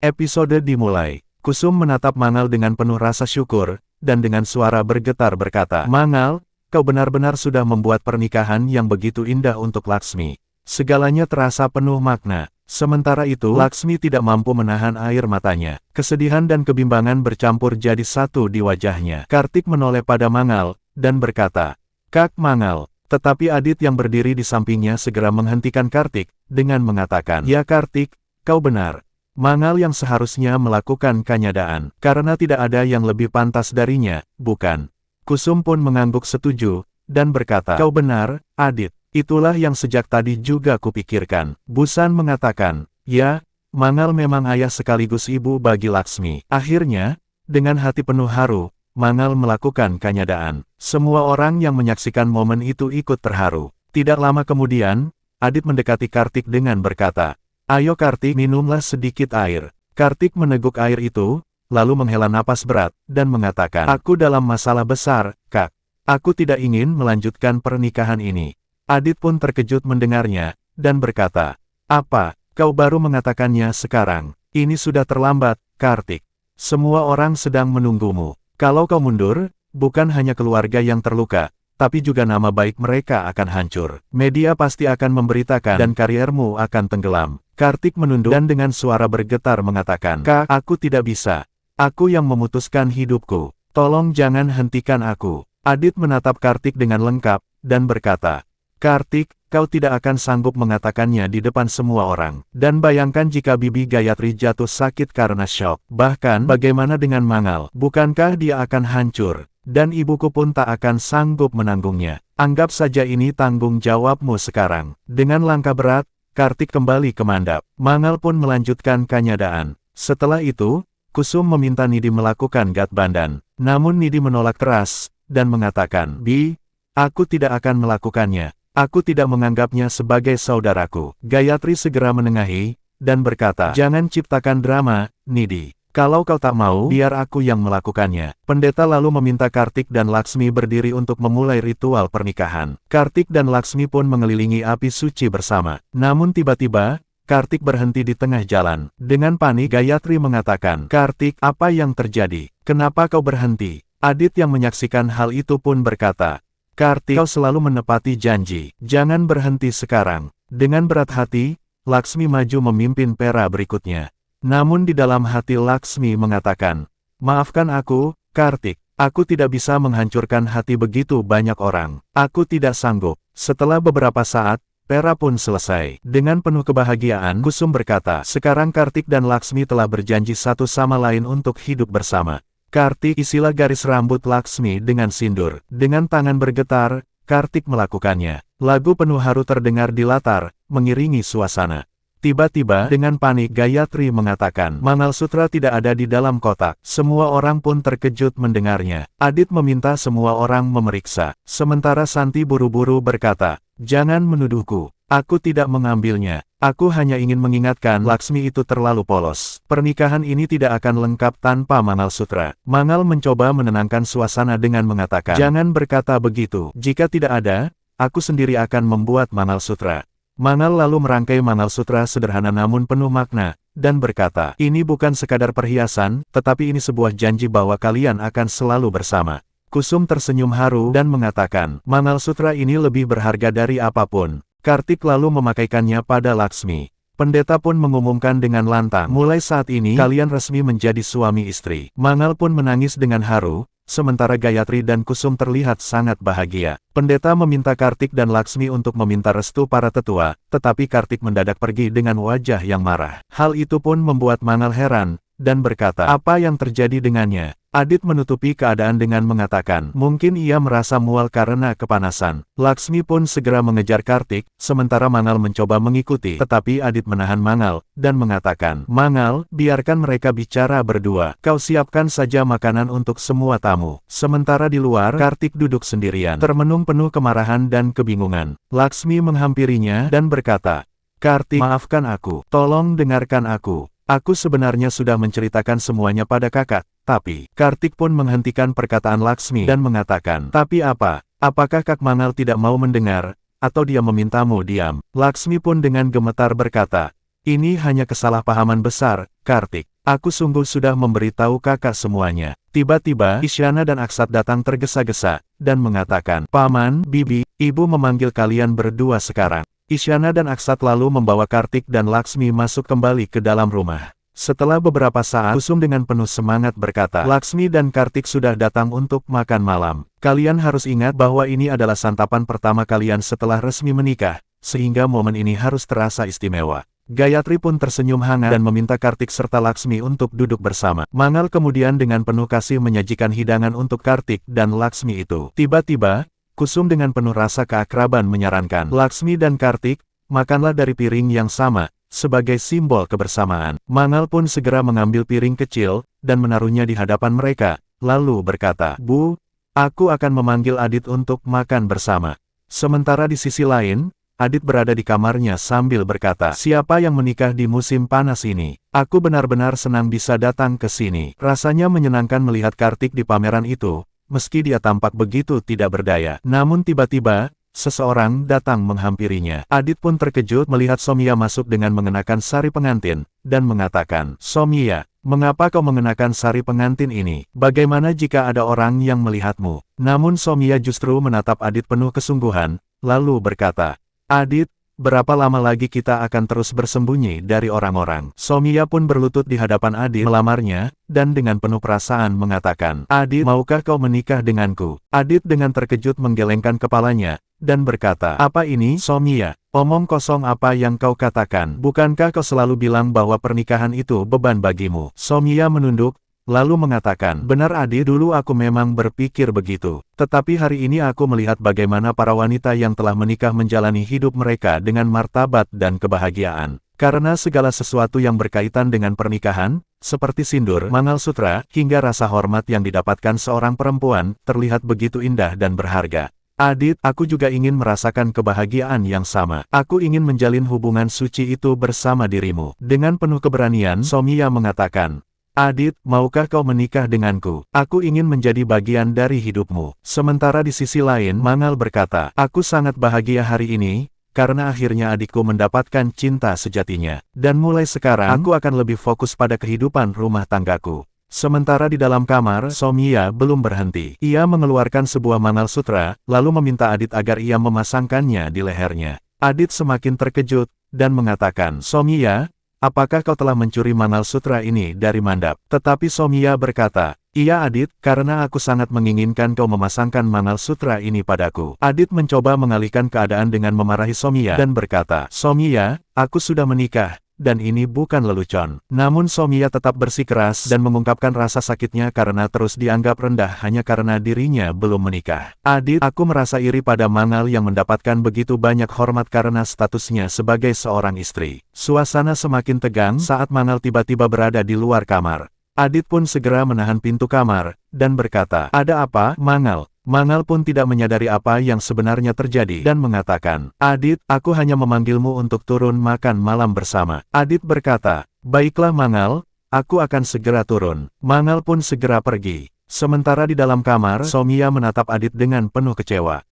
Episode dimulai. Kusum menatap Mangal dengan penuh rasa syukur, dan dengan suara bergetar berkata, "Mangal, kau benar-benar sudah membuat pernikahan yang begitu indah untuk Laksmi." Segalanya terasa penuh makna. Sementara itu, Laksmi tidak mampu menahan air matanya. Kesedihan dan kebimbangan bercampur jadi satu di wajahnya. Kartik menoleh pada Mangal, dan berkata, "Kak Mangal." Tetapi Adit yang berdiri di sampingnya segera menghentikan Kartik, dengan mengatakan, "Ya Kartik, kau benar. Mangal yang seharusnya melakukan kanyadaan, karena tidak ada yang lebih pantas darinya, bukan?" Kusum pun mengangguk setuju, dan berkata, "Kau benar, Adit. Itulah yang sejak tadi juga kupikirkan." Busan mengatakan, "Ya, Mangal memang ayah sekaligus ibu bagi Laksmi." Akhirnya, dengan hati penuh haru, Mangal melakukan kanyadaan. Semua orang yang menyaksikan momen itu ikut terharu. Tidak lama kemudian, Adit mendekati Kartik dengan berkata, "Ayo Kartik, minumlah sedikit air." Kartik meneguk air itu, lalu menghela napas berat, dan mengatakan, "Aku dalam masalah besar, Kak. Aku tidak ingin melanjutkan pernikahan ini." Adit pun terkejut mendengarnya, dan berkata, "Apa, kau baru mengatakannya sekarang? Ini sudah terlambat, Kartik. Semua orang sedang menunggumu. Kalau kau mundur, bukan hanya keluarga yang terluka, tapi juga nama baik mereka akan hancur. Media pasti akan memberitakan dan kariermu akan tenggelam." Kartik menunduk dan dengan suara bergetar mengatakan, "Kak, aku tidak bisa. Aku yang memutuskan hidupku. Tolong jangan hentikan aku." Adit menatap Kartik dengan lengkap, dan berkata, "Kartik, kau tidak akan sanggup mengatakannya di depan semua orang. Dan bayangkan jika Bibi Gayatri jatuh sakit karena syok. Bahkan, bagaimana dengan Mangal? Bukankah dia akan hancur? Dan ibuku pun tak akan sanggup menanggungnya. Anggap saja ini tanggung jawabmu sekarang." Dengan langkah berat, Kartik kembali ke mandap. Mangal pun melanjutkan kanyadaan. Setelah itu, Kusum meminta Nidi melakukan Gatbandan. Namun Nidi menolak keras, dan mengatakan, "Bi, aku tidak akan melakukannya. Aku tidak menganggapnya sebagai saudaraku." Gayatri segera menengahi, dan berkata, "Jangan ciptakan drama, Nidi. Kalau kau tak mau, biar aku yang melakukannya." Pendeta lalu meminta Kartik dan Laksmi berdiri untuk memulai ritual pernikahan. Kartik dan Laksmi pun mengelilingi api suci bersama. Namun tiba-tiba, Kartik berhenti di tengah jalan. Dengan panik, Gayatri mengatakan, "Kartik, apa yang terjadi? Kenapa kau berhenti?" Adit yang menyaksikan hal itu pun berkata, "Kartik, kau selalu menepati janji. Jangan berhenti sekarang." Dengan berat hati, Laksmi maju memimpin pera berikutnya. Namun di dalam hati Laksmi mengatakan, "Maafkan aku, Kartik. Aku tidak bisa menghancurkan hati begitu banyak orang. Aku tidak sanggup." Setelah beberapa saat, pera pun selesai. Dengan penuh kebahagiaan, Kusum berkata, "Sekarang Kartik dan Laksmi telah berjanji satu sama lain untuk hidup bersama." "Kartik, isilah garis rambut Laksmi dengan sindur." Dengan tangan bergetar, Kartik melakukannya. Lagu penuh haru terdengar di latar, mengiringi suasana. Tiba-tiba, dengan panik Gayatri mengatakan, "Mangalsutra tidak ada di dalam kotak." Semua orang pun terkejut mendengarnya. Adit meminta semua orang memeriksa. Sementara Santi buru-buru berkata, "Jangan menuduhku. Aku tidak mengambilnya. Aku hanya ingin mengingatkan Laksmi itu terlalu polos. Pernikahan ini tidak akan lengkap tanpa Mangalsutra." Mangal mencoba menenangkan suasana dengan mengatakan, "Jangan berkata begitu. Jika tidak ada, aku sendiri akan membuat Mangalsutra." Mangal lalu merangkai Mangalsutra sederhana namun penuh makna, dan berkata, "Ini bukan sekadar perhiasan, tetapi ini sebuah janji bahwa kalian akan selalu bersama." Kusum tersenyum haru dan mengatakan, "Mangalsutra ini lebih berharga dari apapun." Kartik lalu memakaikannya pada Laksmi. Pendeta pun mengumumkan dengan lantang, "Mulai saat ini, kalian resmi menjadi suami istri." Mangal pun menangis dengan haru, sementara Gayatri dan Kusum terlihat sangat bahagia. Pendeta meminta Kartik dan Laksmi untuk meminta restu para tetua, tetapi Kartik mendadak pergi dengan wajah yang marah. Hal itu pun membuat Mangal heran, dan berkata, "Apa yang terjadi dengannya?" Adit menutupi keadaan dengan mengatakan, "Mungkin ia merasa mual karena kepanasan." Laksmi pun segera mengejar Kartik, sementara Mangal mencoba mengikuti, tetapi Adit menahan Mangal, dan mengatakan, "Mangal, biarkan mereka bicara berdua. Kau siapkan saja makanan untuk semua tamu." Sementara di luar, Kartik duduk sendirian, termenung penuh kemarahan dan kebingungan. Laksmi menghampirinya, dan berkata, "Kartik, maafkan aku. Tolong dengarkan aku. Aku sebenarnya sudah menceritakan semuanya pada kakak, tapi..." Kartik pun menghentikan perkataan Laksmi dan mengatakan, "Tapi apa? Apakah Kak Mangal tidak mau mendengar, atau dia memintamu diam?" Laksmi pun dengan gemetar berkata, "Ini hanya kesalahpahaman besar, Kartik. Aku sungguh sudah memberitahu kakak semuanya. Tiba-tiba, Isyana dan Aksat datang tergesa-gesa, dan mengatakan, Paman, Bibi, Ibu memanggil kalian berdua sekarang. Isyana dan Aksat lalu membawa Kartik dan Laksmi masuk kembali ke dalam rumah. Setelah beberapa saat, Kusum dengan penuh semangat berkata, Laksmi dan Kartik sudah datang untuk makan malam. Kalian harus ingat bahwa ini adalah santapan pertama kalian setelah resmi menikah, sehingga momen ini harus terasa istimewa. Gayatri pun tersenyum hangat dan meminta Kartik serta Laksmi untuk duduk bersama. Mangal kemudian dengan penuh kasih menyajikan hidangan untuk Kartik dan Laksmi itu. Tiba-tiba, Kusum dengan penuh rasa keakraban menyarankan, Laksmi dan Kartik, makanlah dari piring yang sama, sebagai simbol kebersamaan. Mangal pun segera mengambil piring kecil, dan menaruhnya di hadapan mereka, lalu berkata, Bu, aku akan memanggil Adit untuk makan bersama. Sementara di sisi lain, Adit berada di kamarnya sambil berkata, siapa yang menikah di musim panas ini? Aku benar-benar senang bisa datang ke sini. Rasanya menyenangkan melihat Kartik di pameran itu, meski dia tampak begitu tidak berdaya. Namun tiba-tiba, seseorang datang menghampirinya. Adit pun terkejut melihat Somia masuk dengan mengenakan sari pengantin, dan mengatakan, Somia, mengapa kau mengenakan sari pengantin ini? Bagaimana jika ada orang yang melihatmu? Namun Somia justru menatap Adit penuh kesungguhan, lalu berkata, Adit, berapa lama lagi kita akan terus bersembunyi dari orang-orang? Somia pun berlutut di hadapan Adit melamarnya, dan dengan penuh perasaan mengatakan, Adit, maukah kau menikah denganku? Adit dengan terkejut menggelengkan kepalanya, dan berkata, apa ini, Somia? Omong kosong apa yang kau katakan? Bukankah kau selalu bilang bahwa pernikahan itu beban bagimu? Somia menunduk, lalu mengatakan, benar Adit, dulu aku memang berpikir begitu. Tetapi hari ini aku melihat bagaimana para wanita yang telah menikah menjalani hidup mereka dengan martabat dan kebahagiaan. Karena segala sesuatu yang berkaitan dengan pernikahan, seperti sindur, mangalsutra, hingga rasa hormat yang didapatkan seorang perempuan, terlihat begitu indah dan berharga. Adit, aku juga ingin merasakan kebahagiaan yang sama. Aku ingin menjalin hubungan suci itu bersama dirimu. Dengan penuh keberanian, Somia mengatakan, Adit, maukah kau menikah denganku? Aku ingin menjadi bagian dari hidupmu. Sementara di sisi lain, Mangal berkata, aku sangat bahagia hari ini, karena akhirnya adikku mendapatkan cinta sejatinya. Dan mulai sekarang, aku akan lebih fokus pada kehidupan rumah tanggaku. Sementara di dalam kamar, Somia belum berhenti. Ia mengeluarkan sebuah mangalsutra, lalu meminta Adit agar ia memasangkannya di lehernya. Adit semakin terkejut, dan mengatakan, Somia, apakah kau telah mencuri mangalsutra ini dari Mandap? Tetapi Somia berkata, iya Adit, karena aku sangat menginginkan kau memasangkan mangalsutra ini padaku. Adit mencoba mengalihkan keadaan dengan memarahi Somia dan berkata, Somia, aku sudah menikah, dan ini bukan lelucon. Namun Somia tetap bersikeras dan mengungkapkan rasa sakitnya karena terus dianggap rendah hanya karena dirinya belum menikah. Adit, aku merasa iri pada Mangal yang mendapatkan begitu banyak hormat karena statusnya sebagai seorang istri. Suasana semakin tegang saat Mangal tiba-tiba berada di luar kamar. Adit pun segera menahan pintu kamar, dan berkata, ada apa, Mangal? Mangal pun tidak menyadari apa yang sebenarnya terjadi dan mengatakan, Adit, aku hanya memanggilmu untuk turun makan malam bersama. Adit berkata, baiklah Mangal, aku akan segera turun. Mangal pun segera pergi. Sementara di dalam kamar, Somia menatap Adit dengan penuh kecewa.